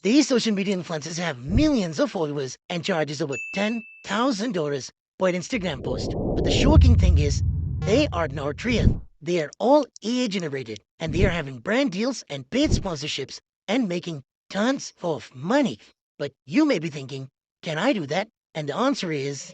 These social media influencers have millions of followers and charges over $10,000 per Instagram post. But the shocking thing is, they are not real. They are all AI generated, and they are having brand deals and paid sponsorships and making tons of money. But you may be thinking, can I do that? And the answer is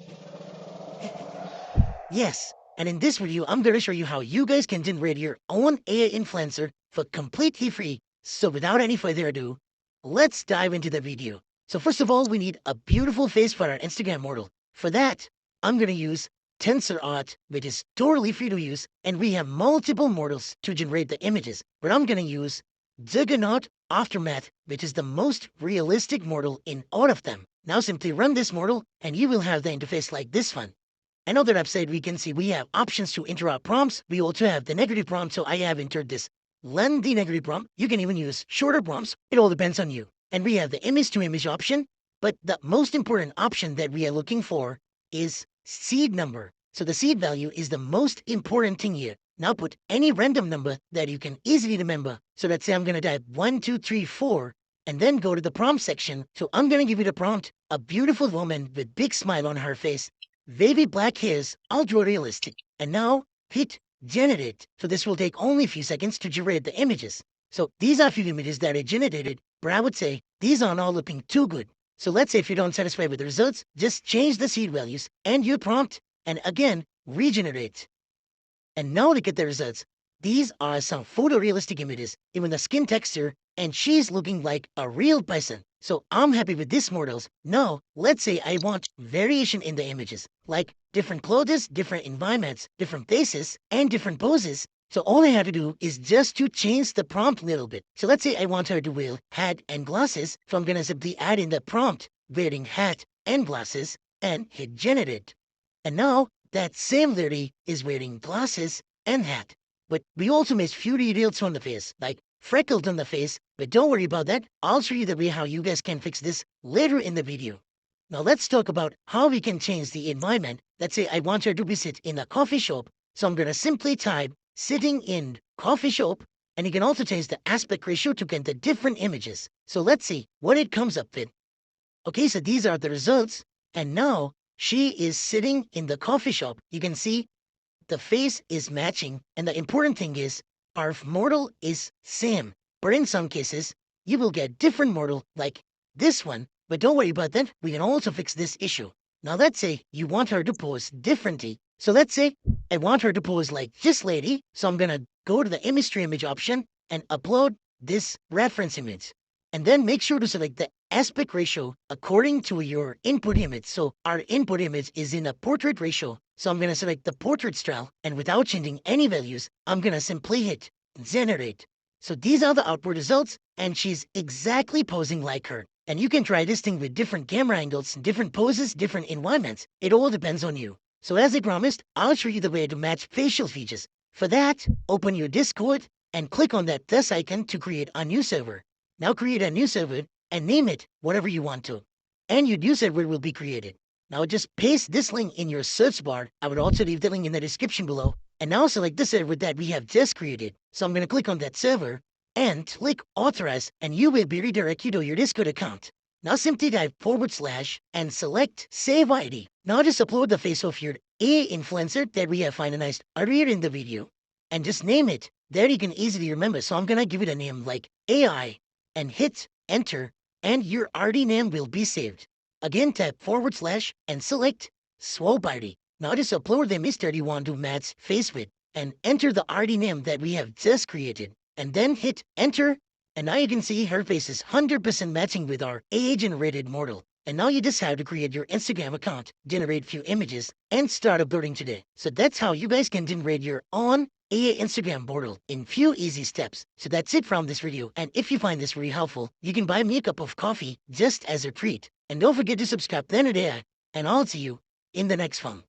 yes. And in this video, I'm going to show you how you guys can generate your own AI influencer for completely free. So without any further ado, let's dive into the video. So first of all, we need a beautiful face for our Instagram model. For that, I'm going to use Tensor Art, which is totally free to use, and we have multiple models to generate the images. But I'm going to use Juggernaut Aftermath, which is the most realistic model in all of them. Now simply run this model, and you will have the interface like this one. And on the website, we can see we have options to enter our prompts. We also have the negative prompt, so I have entered this lengthy negative prompt. You can even use shorter prompts. It all depends on you. And we have the image-to-image option, but the most important option that we are looking for is seed number. So the seed value is the most important thing here. Now put any random number that you can easily remember. So let's say I'm going to type 1, 2, 3, 4, and then go to the prompt section. So I'm going to give you the prompt, a beautiful woman with big smile on her face, wavy black hairs, ultra realistic. And now hit generate. So this will take only a few seconds to generate the images. So these are a few images that I generated, but I would say these are not looking too good. So let's say if you don't satisfy with the results, just change the seed values and your prompt, and again, regenerate. And now look at the results. These are some photorealistic images, even the skin texture, and she's looking like a real person. So I'm happy with these models. Now, let's say I want variation in the images, like different clothes, different environments, different faces, and different poses. So all I have to do is just to change the prompt a little bit. So let's say I want her to wear hat and glasses. So I'm going to simply add in the prompt, wearing hat and glasses, and hit generate. And now that same lady is wearing glasses and hat. But we also missed few details on the face, like freckled on the face, but don't worry about that. I'll show you the way how you guys can fix this later in the video. Now let's talk about how we can change the environment. Let's say I want her to be sit in a coffee shop. So I'm going to simply type sitting in coffee shop, and you can also change the aspect ratio to get the different images. So let's see what it comes up with. Okay, so these are the results. And now she is sitting in the coffee shop. You can see the face is matching. And the important thing is our model is same. But in some cases, you will get different model like this one. But don't worry about that. We can also fix this issue. Now let's say you want her to pose differently. So let's say I want her to pose like this lady. So I'm going to go to the image to image option and upload this reference image. And then make sure to select the aspect ratio according to your input image. So our input image is in a portrait ratio. So I'm going to select the portrait style, and without changing any values, I'm going to simply hit generate. So these are the output results, and she's exactly posing like her. And you can try this thing with different camera angles, different poses, different environments. It all depends on you. So as I promised, I'll show you the way to match facial features. For that, open your Discord and click on that plus icon to create a new server. Now create a new server and name it whatever you want to. And your new server will be created. Now just paste this link in your search bar. I would also leave the link in the description below. And now select the server that we have just created. So I'm going to click on that server and click authorize, and you will be redirected to your Discord account. Now simply type / and select save ID. Now just upload the face of your AI influencer that we have finalized earlier in the video and just name it. There you can easily remember. So I'm going to give it a name like AI and hit enter, and your RD name will be saved. Again, tap / and select swap ID. Now just upload the image that you want to match face with and enter the RD name that we have just created. And then hit enter. And now you can see her face is 100% matching with our AI generated model. And now you just have to create your Instagram account, generate few images, and start uploading today. So that's how you guys can generate your own AI Instagram model in few easy steps. So that's it from this video. And if you find this very helpful, you can buy me a cup of coffee just as a treat. And don't forget to subscribe then or there. And I'll see you in the next one.